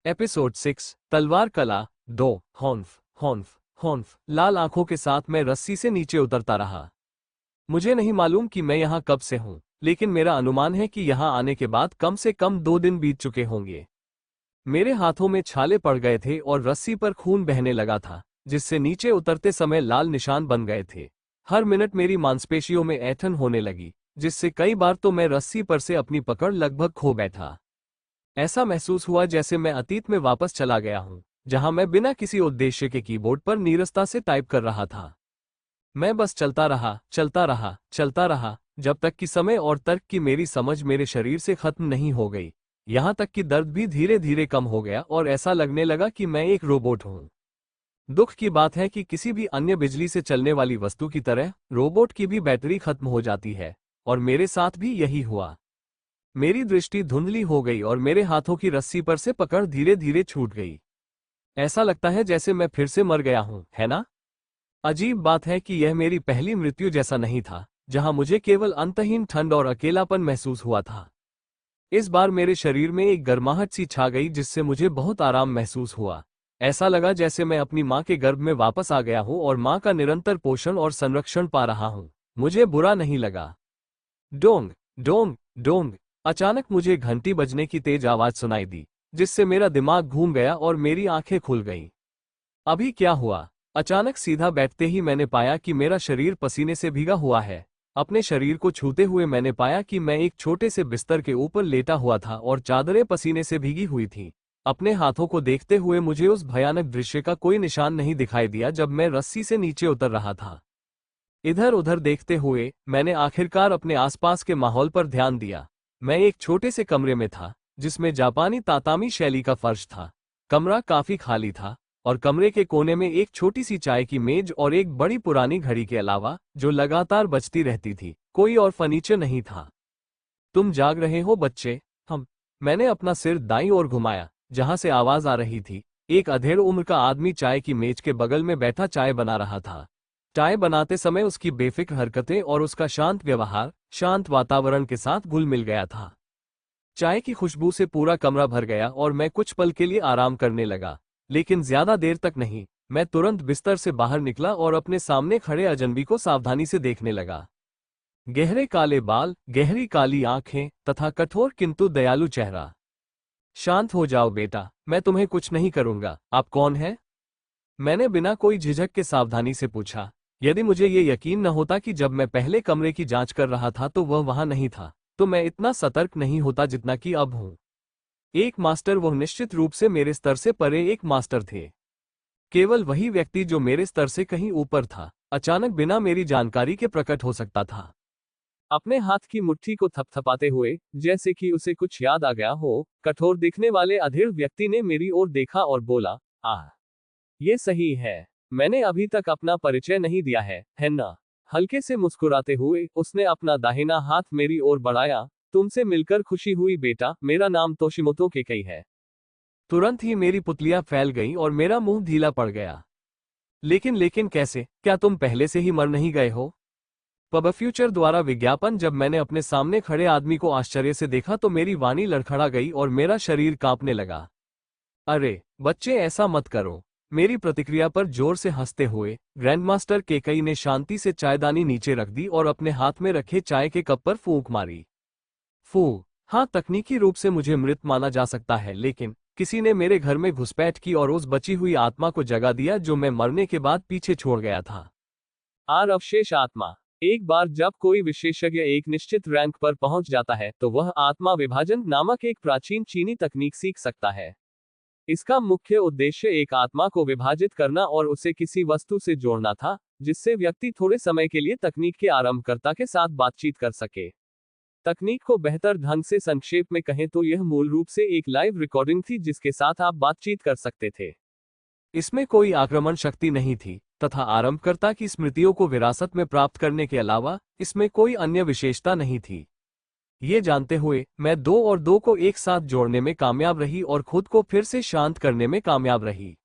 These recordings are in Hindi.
एपिसोड 6 तलवार कला 2 हॉन्फ हॉन्फ हॉन्फ। लाल आंखों के साथ मैं रस्सी से नीचे उतरता रहा। मुझे नहीं मालूम कि मैं यहाँ कब से हूँ, लेकिन मेरा अनुमान है कि यहाँ आने के बाद कम से कम 2 दिन बीत चुके होंगे। मेरे हाथों में छाले पड़ गए थे और रस्सी पर खून बहने लगा था, जिससे नीचे उतरते समय लाल निशान बन गए थे। हर मिनट मेरी मांसपेशियों में ऐंठन होने लगी, जिससे कई बार तो मैं रस्सी पर से अपनी पकड़ लगभग खो बैठा। ऐसा महसूस हुआ जैसे मैं अतीत में वापस चला गया हूं, जहां मैं बिना किसी उद्देश्य के कीबोर्ड पर नीरसता से टाइप कर रहा था। मैं बस चलता रहा, चलता रहा, चलता रहा, जब तक कि समय और तर्क की मेरी समझ मेरे शरीर से खत्म नहीं हो गई। यहां तक कि दर्द भी धीरे धीरे कम हो गया और ऐसा लगने लगा कि मैं एक रोबोट हूं। दुख की बात है कि किसी भी अन्य बिजली से चलने वाली वस्तु की तरह रोबोट की भी बैटरी खत्म हो जाती है, और मेरे साथ भी यही हुआ। मेरी दृष्टि धुंधली हो गई और मेरे हाथों की रस्सी पर से पकड़ धीरे धीरे छूट गई। ऐसा लगता है जैसे मैं फिर से मर गया हूं, है ना? अजीब बात है कि यह मेरी पहली मृत्यु जैसा नहीं था, जहां मुझे केवल अंतहीन ठंड और अकेलापन महसूस हुआ था। इस बार मेरे शरीर में एक गर्माहट सी छा गई, जिससे मुझे बहुत आराम महसूस हुआ। ऐसा लगा जैसे मैं अपनी माँ के गर्भ में वापस आ गया हूं और माँ का निरंतर पोषण और संरक्षण पा रहा हूं। मुझे बुरा नहीं लगा। Dong Dong Dong. अचानक मुझे घंटी बजने की तेज आवाज सुनाई दी, जिससे मेरा दिमाग घूम गया और मेरी आंखें खुल गईं। अभी क्या हुआ? अचानक सीधा बैठते ही मैंने पाया कि मेरा शरीर पसीने से भीगा हुआ है। अपने शरीर को छूते हुए मैंने पाया कि मैं एक छोटे से बिस्तर के ऊपर लेटा हुआ था और चादरें पसीने से भीगी हुई थीं। अपने हाथों को देखते हुए मुझे उस भयानक दृश्य का कोई निशान नहीं दिखाई दिया जब मैं रस्सी से नीचे उतर रहा था। इधर उधर देखते हुए मैंने आखिरकार अपने आसपास के माहौल पर ध्यान दिया। मैं एक छोटे से कमरे में था, जिसमें जापानी तातामी शैली का फर्श था। कमरा काफी खाली था, और कमरे के कोने में एक छोटी सी चाय की मेज और एक बड़ी पुरानी घड़ी के अलावा, जो लगातार बजती रहती थी, कोई और फर्नीचर नहीं था। तुम जाग रहे हो बच्चे? हम। मैंने अपना सिर दाईं ओर घुमाया, जहां से आवाज आ रही थी। एक अधेड़ उम्र का आदमी चाय की मेज के बगल में बैठा चाय बना रहा था। चाय बनाते समय उसकी बेफिक्र हरकतें और उसका शांत व्यवहार शांत वातावरण के साथ घुल मिल गया था। चाय की खुशबू से पूरा कमरा भर गया और मैं कुछ पल के लिए आराम करने लगा, लेकिन ज्यादा देर तक नहीं। मैं तुरंत बिस्तर से बाहर निकला और अपने सामने खड़े अजनबी को सावधानी से देखने लगा। गहरे काले बाल, गहरी काली आंखें तथा कठोर किंतु दयालु चेहरा। शांत हो जाओ बेटा, मैं तुम्हें कुछ नहीं करूंगा। आप कौन हैं? मैंने बिना कोई झिझक के सावधानी से पूछा। यदि मुझे ये यकीन न होता कि जब मैं पहले कमरे की जांच कर रहा था तो वह वहां नहीं था, तो मैं इतना सतर्क नहीं होता जितना कि अब हूं। एक मास्टर, वह निश्चित रूप से मेरे स्तर से परे एक मास्टर थे। केवल वही व्यक्ति जो मेरे स्तर से कहीं ऊपर था, अचानक बिना मेरी जानकारी के प्रकट हो सकता था। अपने हाथ की मुट्ठी को थपथपाते हुए, जैसे कि उसे कुछ याद आ गया हो, कठोर दिखने वाले अधेड़ व्यक्ति ने मेरी ओर देखा और बोला, आह, ये सही है। मैंने अभी तक अपना परिचय नहीं दिया है ना? हल्के से मुस्कुराते हुए उसने अपना दाहिना हाथ मेरी ओर बढ़ाया। तुमसे मिलकर खुशी हुई बेटा, मेरा नाम तोशिमोतो केकई है। तुरंत ही मेरी पुतलियां फैल गईं और मेरा मुंह ढीला पड़ गया। लेकिन लेकिन कैसे? क्या तुम पहले से ही मर नहीं गए हो? पब फ्यूचर द्वारा विज्ञापन। जब मैंने अपने सामने खड़े आदमी को आश्चर्य से देखा तो मेरी वाणी लड़खड़ा गई और मेरा शरीर कांपने लगा। अरे बच्चे, ऐसा मत करो। मेरी प्रतिक्रिया पर जोर से हंसते हुए ग्रैंडमास्टर केकई ने शांति से चायदानी नीचे रख दी और अपने हाथ में रखे चाय के कप पर फूंक मारी। फू। हाँ, तकनीकी रूप से मुझे मृत माना जा सकता है, लेकिन किसी ने मेरे घर में घुसपैठ की और उस बची हुई आत्मा को जगा दिया जो मैं मरने के बाद पीछे छोड़ गया था। आर अवशेष आत्मा। एक बार जब कोई विशेषज्ञ एक निश्चित रैंक पर पहुंच जाता है तो वह आत्मा विभाजन नामक एक प्राचीन चीनी तकनीक सीख सकता है। इसका मुख्य उद्देश्य एक आत्मा को विभाजित करना और उसे किसी वस्तु से जोड़ना था, जिससे व्यक्ति थोड़े समय के लिए तकनीक के आरंभकर्ता के साथ बातचीत कर सके। तकनीक को बेहतर ढंग से संक्षेप में कहें तो यह मूल रूप से एक लाइव रिकॉर्डिंग थी जिसके साथ आप बातचीत कर सकते थे। इसमें कोई आक्रमण शक्ति नहीं थी, तथा आरंभकर्ता की स्मृतियों को विरासत में प्राप्त करने के अलावा इसमें कोई अन्य विशेषता नहीं थी। ये जानते हुए मैं 2 और 2 को एक साथ जोड़ने में कामयाब रही और खुद को फिर से शांत करने में कामयाब रही।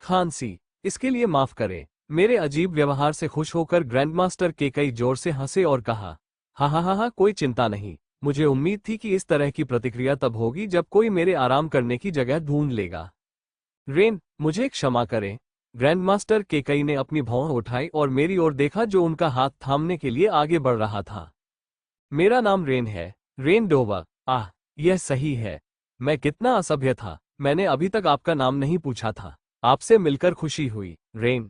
खांसी। इसके लिए माफ करें। मेरे अजीब व्यवहार से खुश होकर ग्रैंडमास्टर केकई जोर से हंसे और कहा, हा हा हा हा, कोई चिंता नहीं। मुझे उम्मीद थी कि इस तरह की प्रतिक्रिया तब होगी जब कोई मेरे आराम करने की जगह ढूंढ लेगा। रेन, मुझे क्षमा करें। ग्रैंडमास्टर केकई ने अपनी भौं उठाई और मेरी ओर देखा जो उनका हाथ थामने के लिए आगे बढ़ रहा था। मेरा नाम रेन है, रेन डोवा। आह, यह सही है। मैं कितना असभ्य था, मैंने अभी तक आपका नाम नहीं पूछा था। आपसे मिलकर खुशी हुई, रेन।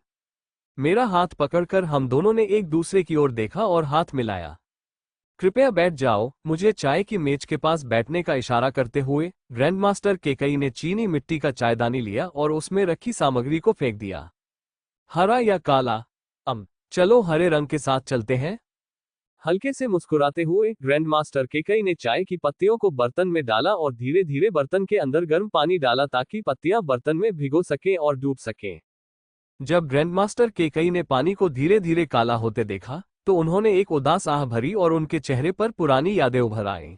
मेरा हाथ पकड़कर हम दोनों ने एक दूसरे की ओर देखा और हाथ मिलाया। कृपया बैठ जाओ, मुझे चाय की मेज के पास बैठने का इशारा करते हुए ग्रैंडमास्टर केकई ने चीनी मिट्टी का चायदानी लिया और उसमें रखी सामग्री को फेंक दिया। हरा या काला? चलो हरे रंग के साथ चलते हैं। हल्के से मुस्कुराते हुए ग्रैंडमास्टर केकई ने चाय की पत्तियों को बर्तन में डाला और धीरे धीरे बर्तन के अंदर गर्म पानी डाला ताकि पत्तियां बर्तन में भिगो सकें और डूब सकें। जब ग्रैंडमास्टर केकई ने पानी को धीरे धीरे काला होते देखा तो उन्होंने एक उदास आह भरी और उनके चेहरे पर पुरानी यादें उभर आईं।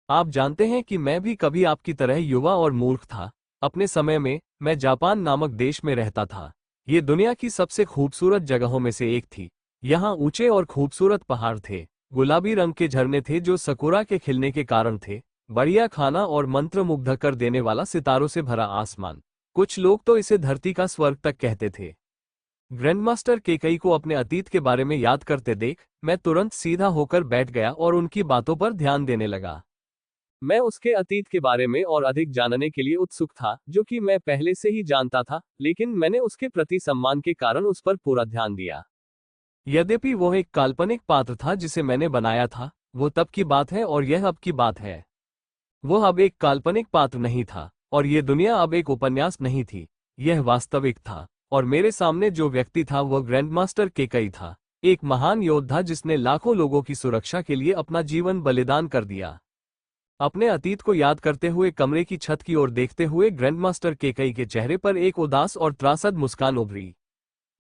आप जानते हैं कि मैं भी कभी आपकी तरह युवा और मूर्ख था। अपने समय में मैं जापान नामक देश में रहता था। ये दुनिया की सबसे खूबसूरत जगहों में से एक थी। यहाँ ऊंचे और खूबसूरत पहाड़ थे, गुलाबी रंग के झरने थे जो सकुरा के खिलने के कारण थे, बढ़िया खाना और मंत्रमुग्ध कर देने वाला सितारों से भरा आसमान। कुछ लोग तो इसे धरती का स्वर्ग तक कहते थे। ग्रैंडमास्टर केकई को अपने अतीत के बारे में याद करते देख मैं तुरंत सीधा होकर बैठ गया और उनकी बातों पर ध्यान देने लगा। मैं उसके अतीत के बारे में और अधिक जानने के लिए उत्सुक था, जो कि मैं पहले से ही जानता था, लेकिन मैंने उसके प्रति सम्मान के कारण उस पर पूरा ध्यान दिया। यद्यपि वह एक काल्पनिक पात्र था जिसे मैंने बनाया था, वो तब की बात है और यह अब की बात है। वह अब एक काल्पनिक पात्र नहीं था और ये दुनिया अब एक उपन्यास नहीं थी, यह वास्तविक था। और मेरे सामने जो व्यक्ति था वह ग्रैंडमास्टर केकई था, एक महान योद्धा जिसने लाखों लोगों की सुरक्षा के लिए अपना जीवन बलिदान कर दिया। अपने अतीत को याद करते हुए कमरे की छत की ओर देखते हुए ग्रैंडमास्टर केकई के चेहरे पर एक उदास और त्रासद मुस्कान उभरी।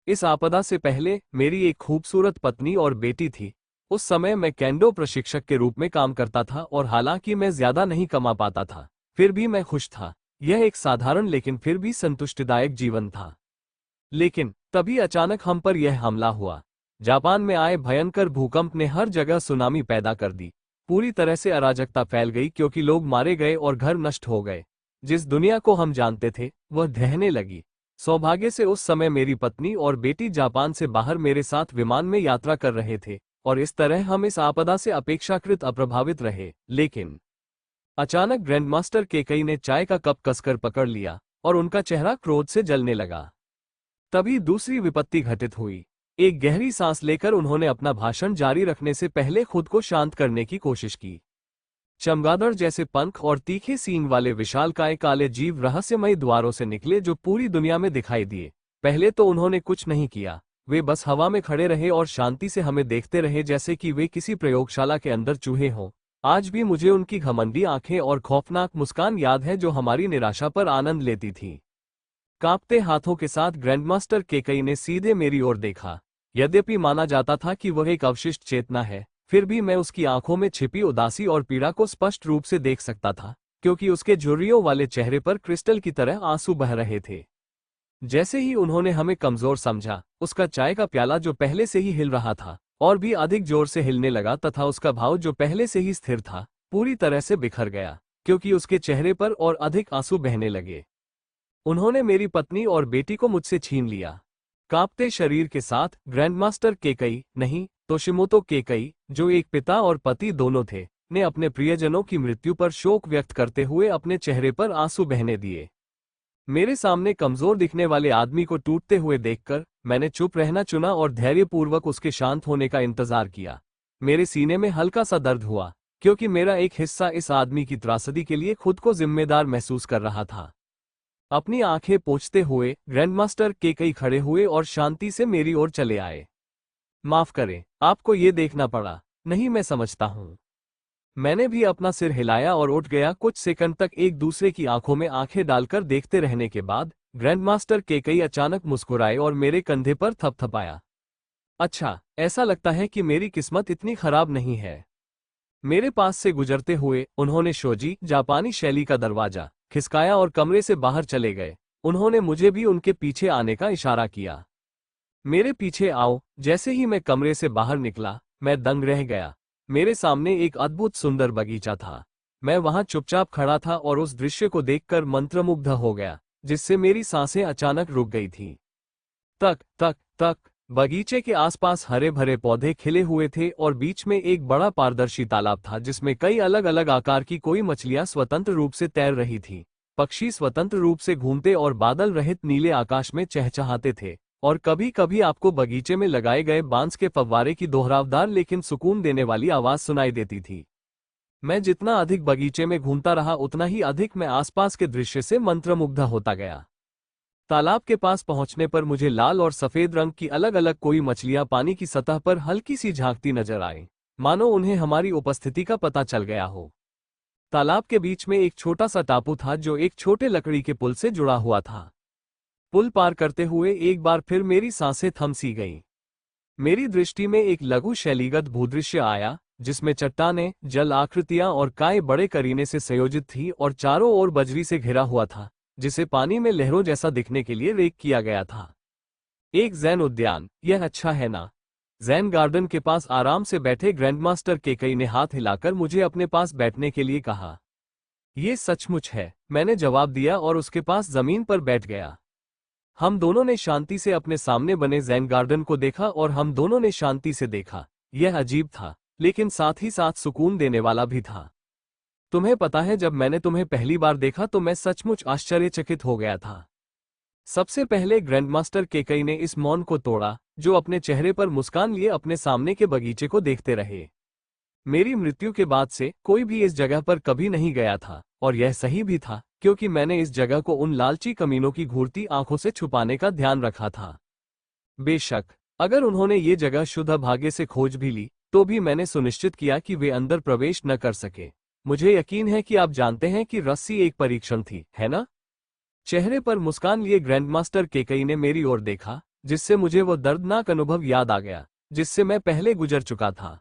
इस आपदा से पहले मेरी एक खूबसूरत पत्नी और बेटी थी। उस समय मैं केंडो प्रशिक्षक के रूप में काम करता था और हालांकि मैं ज्यादा नहीं कमा पाता था, फिर भी मैं खुश था। यह एक साधारण लेकिन फिर भी संतुष्टिदायक जीवन था। लेकिन तभी अचानक हम पर यह हमला हुआ। जापान में आए भयंकर भूकंप ने हर जगह सुनामी पैदा कर दी। पूरी तरह से अराजकता फैल गई क्योंकि लोग मारे गए और घर नष्ट हो गए। जिस दुनिया को हम जानते थे वह ढहने लगी। सौभाग्य से उस समय मेरी पत्नी और बेटी जापान से बाहर मेरे साथ विमान में यात्रा कर रहे थे और इस तरह हम इस आपदा से अपेक्षाकृत अप्रभावित रहे। लेकिन अचानक ग्रैंडमास्टर केकई ने चाय का कप कसकर पकड़ लिया और उनका चेहरा क्रोध से जलने लगा। तभी दूसरी विपत्ति घटित हुई। एक गहरी सांस लेकर उन्होंने अपना भाषण जारी रखने से पहले खुद को शांत करने की कोशिश की। चमगादड़ जैसे पंख और तीखे सींग वाले विशालकाय काले जीव रहस्यमयी द्वारों से निकले जो पूरी दुनिया में दिखाई दिए। पहले तो उन्होंने कुछ नहीं किया, वे बस हवा में खड़े रहे और शांति से हमें देखते रहे जैसे कि वे किसी प्रयोगशाला के अंदर चूहे हों। आज भी मुझे उनकी घमंडी आंखें और खौफनाक मुस्कान याद है जो हमारी निराशा पर आनंद लेती थी। कांपते हाथों के साथ ग्रैंडमास्टर केकई ने सीधे मेरी ओर देखा। यद्यपि माना जाता था कि वह एक अवशिष्ट चेतना है, फिर भी मैं उसकी आंखों में छिपी उदासी और पीड़ा को स्पष्ट रूप से देख सकता था, क्योंकि उसके झुर्रियों वाले चेहरे पर क्रिस्टल की तरह आंसू बह रहे थे। जैसे ही उन्होंने हमें कमजोर समझा, उसका चाय का प्याला जो पहले से ही हिल रहा था और भी अधिक जोर से हिलने लगा तथा उसका भाव जो पहले से ही स्थिर था पूरी तरह से बिखर गया, क्योंकि उसके चेहरे पर और अधिक आंसू बहने लगे। उन्होंने मेरी पत्नी और बेटी को मुझसे छीन लिया। कांपते शरीर के साथ ग्रैंडमास्टर केकई, नहीं तोशिमोतो केकई, जो एक पिता और पति दोनों थे, ने अपने प्रियजनों की मृत्यु पर शोक व्यक्त करते हुए अपने चेहरे पर आंसू बहने दिए। मेरे सामने कमजोर दिखने वाले आदमी को टूटते हुए देखकर मैंने चुप रहना चुना और धैर्यपूर्वक उसके शांत होने का इंतजार किया। मेरे सीने में हल्का सा दर्द हुआ, क्योंकि मेरा एक हिस्सा इस आदमी की त्रासदी के लिए खुद को जिम्मेदार महसूस कर रहा था। अपनी आंखें पोंछते हुए ग्रैंडमास्टर केकई खड़े हुए और शांति से मेरी ओर चले आए। माफ करें, आपको ये देखना पड़ा। नहीं, मैं समझता हूं। मैंने भी अपना सिर हिलाया और उठ गया। कुछ सेकंड तक एक दूसरे की आंखों में आंखें डालकर देखते रहने के बाद ग्रैंडमास्टर केकई अचानक मुस्कुराए और मेरे कंधे पर थपथपाया। अच्छा, ऐसा लगता है कि मेरी किस्मत इतनी खराब नहीं है। मेरे पास से गुजरते हुए उन्होंने शोजी जापानी शैली का दरवाजा खिसकाया और कमरे से बाहर चले गए। उन्होंने मुझे भी उनके पीछे आने का इशारा किया। मेरे पीछे आओ। जैसे ही मैं कमरे से बाहर निकला, मैं दंग रह गया। मेरे सामने एक अद्भुत सुंदर बगीचा था। मैं वहां चुपचाप खड़ा था और उस दृश्य को देखकर मंत्रमुग्ध हो गया, जिससे मेरी सांसें अचानक रुक गई थीं। तक तक तक बगीचे के आसपास हरे भरे पौधे खिले हुए थे और बीच में एक बड़ा पारदर्शी तालाब था जिसमें कई अलग अलग आकार की कोई मछलियां स्वतंत्र रूप से तैर रही थीं। पक्षी स्वतंत्र रूप से घूमते और बादल रहित नीले आकाश में चहचहाते थे। और कभी कभी आपको बगीचे में लगाए गए बांस के फव्वारे की दोहरावदार लेकिन सुकून देने वाली आवाज सुनाई देती थी। मैं जितना अधिक बगीचे में घूमता रहा उतना ही अधिक मैं आसपास के दृश्य से मंत्रमुग्ध होता गया। तालाब के पास पहुंचने पर मुझे लाल और सफेद रंग की अलग अलग कोई मछलियां पानी की सतह पर हल्की सी झांकती नजर आई, मानो उन्हें हमारी उपस्थिति का पता चल गया हो। तालाब के बीच में एक छोटा सा टापू था जो एक छोटे लकड़ी के पुल से जुड़ा हुआ था। पुल पार करते हुए एक बार फिर मेरी सांसें थम सी गईं। मेरी दृष्टि में एक लघु शैलीगत भूदृश्य आया जिसमें चट्टानें, जल आकृतियां और काय बड़े करीने से संयोजित थी और चारों ओर बजरी से घिरा हुआ था, जिसे पानी में लहरों जैसा दिखने के लिए रेक किया गया था। एक जैन उद्यान, यह अच्छा है ना? जैन गार्डन के पास आराम से बैठे ग्रैंडमास्टर केकई ने हाथ हिलाकर मुझे अपने पास बैठने के लिए कहा। यह सचमुच है, मैंने जवाब दिया और उसके पास जमीन पर बैठ गया। हम दोनों ने शांति से अपने सामने बने जैन गार्डन को देखा और हम दोनों ने शांति से देखा। यह अजीब था, लेकिन साथ ही साथ सुकून देने वाला भी था। तुम्हें पता है, जब मैंने तुम्हें पहली बार देखा तो मैं सचमुच आश्चर्यचकित हो गया था। सबसे पहले ग्रैंडमास्टर केकई ने इस मौन को तोड़ा, जो अपने चेहरे पर मुस्कान लिए अपने सामने के बगीचे को देखते रहे। मेरी मृत्यु के बाद से कोई भी इस जगह पर कभी नहीं गया था, और यह सही भी था, क्योंकि मैंने इस जगह को उन लालची कमीनों की घूरती आंखों से छुपाने का ध्यान रखा था। बेशक, अगर उन्होंने ये जगह शुद्ध भाग्य से खोज भी ली, तो भी मैंने सुनिश्चित किया कि वे अंदर प्रवेश न कर सके। मुझे यकीन है कि आप जानते हैं कि रस्सी एक परीक्षण थी, है ना? चेहरे पर मुस्कान लिए ग्रैंडमास्टर केकई ने मेरी ओर देखा, जिससे मुझे वो दर्दनाक अनुभव याद आ गया जिससे मैं पहले गुजर चुका था।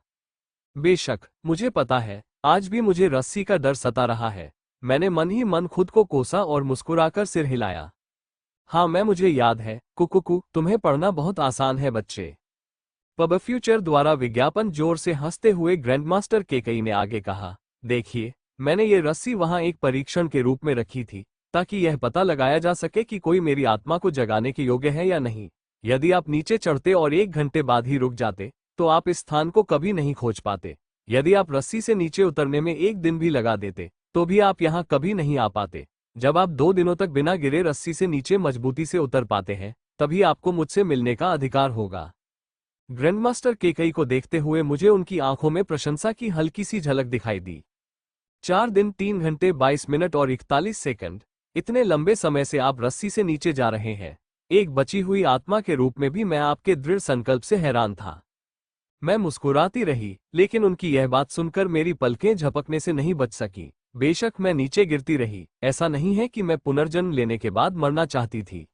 बेशक, मुझे पता है, आज भी मुझे रस्सी का डर सता रहा है। मैंने मन ही मन खुद को कोसा और मुस्कुराकर सिर हिलाया। हाँ, मुझे याद है। कुकुकू, तुम्हें पढ़ना बहुत आसान है बच्चे। पब फ्यूचर द्वारा विज्ञापन जोर से हंसते हुए ग्रैंडमास्टर केकई ने आगे कहा। देखिए, मैंने ये रस्सी वहां एक परीक्षण के रूप में रखी थी, ताकि यह पता लगाया जा सके कि कोई मेरी आत्मा को जगाने के योग्य है या नहीं। यदि आप नीचे चढ़ते और 1 घंटे बाद ही रुक जाते, तो आप इस स्थान को कभी नहीं खोज पाते। यदि आप रस्सी से नीचे उतरने में 1 दिन भी लगा देते, तो भी आप यहाँ कभी नहीं आ पाते। जब आप 2 दिनों तक बिना गिरे रस्सी से नीचे मजबूती से उतर पाते हैं, तभी आपको मुझसे मिलने का अधिकार होगा। ग्रैंडमास्टर केकई को देखते हुए मुझे उनकी आंखों में प्रशंसा की हल्की सी झलक दिखाई दी। 4 दिन 3 घंटे 22 मिनट और 41 सेकंड, इतने लंबे समय से आप रस्सी से नीचे जा रहे हैं। एक बची हुई आत्मा के रूप में भी मैं आपके दृढ़ संकल्प से हैरान था। मैं मुस्कुराती रही, लेकिन उनकी यह बात सुनकर मेरी पलकें झपकने से नहीं बच सकी। बेशक मैं नीचे गिरती रही, ऐसा नहीं है कि मैं पुनर्जन्म लेने के बाद मरना चाहती थी।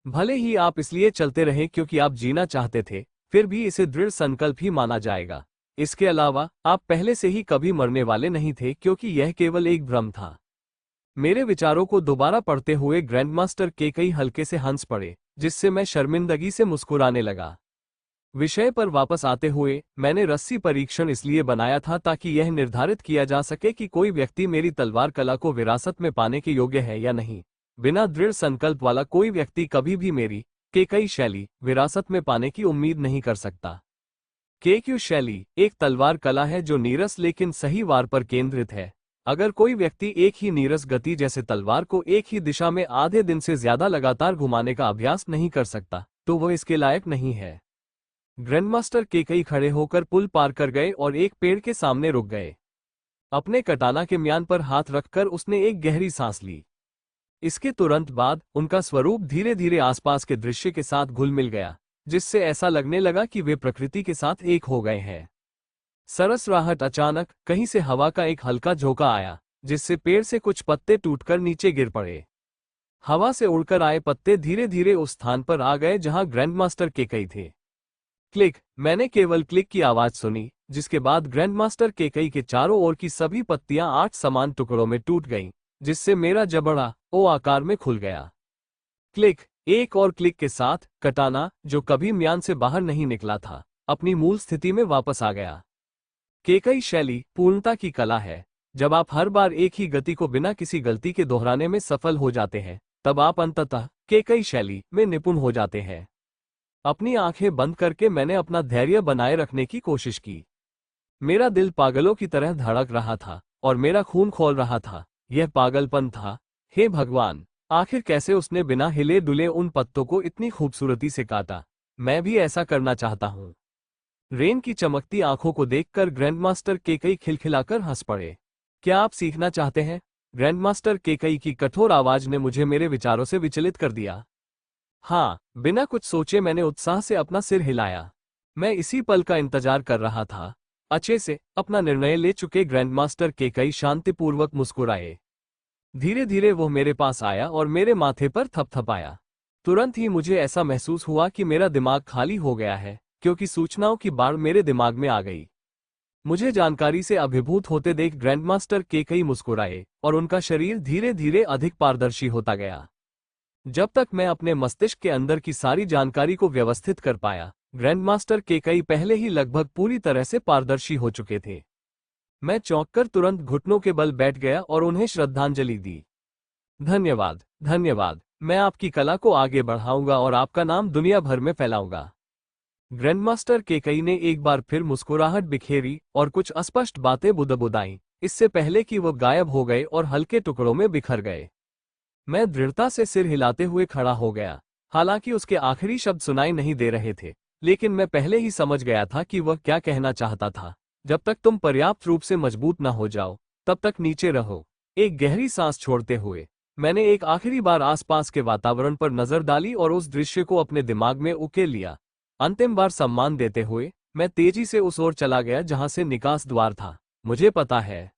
भले ही आप इसलिए चलते रहे क्योंकि आप जीना चाहते थे, फिर भी इसे दृढ़ संकल्प ही माना जाएगा। इसके अलावा आप पहले से ही कभी मरने वाले नहीं थे, क्योंकि यह केवल एक भ्रम था। मेरे विचारों को दोबारा पढ़ते हुए ग्रैंडमास्टर केकई हल्के से हंस पड़े, जिससे मैं शर्मिंदगी से मुस्कुराने लगा। विषय पर वापस आते हुए, मैंने रस्सी परीक्षण इसलिए बनाया था ताकि यह निर्धारित किया जा सके कि कोई व्यक्ति मेरी तलवार कला को विरासत में पाने के योग्य है या नहीं। बिना दृढ़ संकल्प वाला कोई व्यक्ति कभी भी मेरी केकई शैली विरासत में पाने की उम्मीद नहीं कर सकता। केक्यू शैली एक तलवार कला है जो नीरस लेकिन सही वार पर केंद्रित है। अगर कोई व्यक्ति एक ही नीरस गति जैसे तलवार को एक ही दिशा में आधे दिन से ज्यादा लगातार घुमाने का अभ्यास नहीं कर सकता, तो वह इसके लायक नहीं है। ग्रैंडमास्टर केकई खड़े होकर पुल पार कर गए और एक पेड़ के सामने रुक गए। अपने कटाना के म्यान पर हाथ रखकर उसने एक गहरी सांस ली। इसके तुरंत बाद उनका स्वरूप धीरे धीरे आसपास के दृश्य के साथ घुल मिल गया, जिससे ऐसा लगने लगा कि वे प्रकृति के साथ एक हो गए हैं। सरसराहट अचानक कहीं से हवा का एक हल्का झोंका आया, जिससे पेड़ से कुछ पत्ते टूटकर नीचे गिर पड़े। हवा से उड़कर आए पत्ते धीरे धीरे उस स्थान पर आ गए जहां ग्रैंडमास्टर केकई थे। क्लिक, मैंने केवल क्लिक की आवाज सुनी, जिसके बाद ग्रैंडमास्टर केकई के चारों ओर की सभी पत्तियां 8 समान टुकड़ों में टूट गईं, जिससे मेरा जबड़ा ओ आकार में खुल गया। क्लिक, एक और क्लिक के साथ कटाना, जो कभी म्यान से बाहर नहीं निकला था, अपनी मूल स्थिति में वापस आ गया। केकई शैली पूर्णता की कला है। जब आप हर बार एक ही गति को बिना किसी गलती के दोहराने में सफल हो जाते हैं, तब आप अंततः केकई शैली में निपुण हो जाते हैं। अपनी आंखें बंद करके मैंने अपना धैर्य बनाए रखने की कोशिश की। मेरा दिल पागलों की तरह धड़क रहा था और मेरा खून खौल रहा था। यह पागलपन था। हे भगवान, आखिर कैसे उसने बिना हिले डुले उन पत्तों को इतनी खूबसूरती से काटा। मैं भी ऐसा करना चाहता हूँ। रेन की चमकती आंखों को देखकर ग्रैंडमास्टर केकई खिलखिलाकर हंस पड़े। क्या आप सीखना चाहते हैं? ग्रैंडमास्टर केकई की कठोर आवाज ने मुझे मेरे विचारों से विचलित कर दिया। हाँ, बिना कुछ सोचे मैंने उत्साह से अपना सिर हिलाया। मैं इसी पल का इंतजार कर रहा था। अच्छे से अपना निर्णय ले चुके ग्रैंडमास्टर केकई शांतिपूर्वक मुस्कुराए। धीरे धीरे वो मेरे पास आया और मेरे माथे पर थपथपाया। तुरंत ही मुझे ऐसा महसूस हुआ कि मेरा दिमाग खाली हो गया है, क्योंकि सूचनाओं की बाढ़ मेरे दिमाग में आ गई। मुझे जानकारी से अभिभूत होते देख ग्रैंडमास्टर केकई मुस्कुराए और उनका शरीर धीरे धीरे अधिक पारदर्शी होता गया। जब तक मैं अपने मस्तिष्क के अंदर की सारी जानकारी को व्यवस्थित कर पाया, ग्रैंडमास्टर केकई पहले ही लगभग पूरी तरह से पारदर्शी हो चुके थे। मैं चौंककर तुरंत घुटनों के बल बैठ गया और उन्हें श्रद्धांजलि दी। धन्यवाद, धन्यवाद। मैं आपकी कला को आगे बढ़ाऊंगा और आपका नाम दुनिया भर में फैलाऊंगा। ग्रैंडमास्टर केकई ने एक बार फिर मुस्कुराहट बिखेरी और कुछ अस्पष्ट बातें बुदबुदाईं, इससे पहले कि वो गायब हो गए और हल्के टुकड़ों में बिखर गए। मैं दृढ़ता से सिर हिलाते हुए खड़ा हो गया। हालांकि उसके आखिरी शब्द सुनाई नहीं दे रहे थे, लेकिन मैं पहले ही समझ गया था कि वह क्या कहना चाहता था। जब तक तुम पर्याप्त रूप से मजबूत न हो जाओ, तब तक नीचे रहो। एक गहरी सांस छोड़ते हुए मैंने एक आखिरी बार आसपास के वातावरण पर नजर डाली और उस दृश्य को अपने दिमाग में उकेर लिया। अंतिम बार सम्मान देते हुए मैं तेजी से उस ओर चला गया जहां से निकास द्वार था। मुझे पता है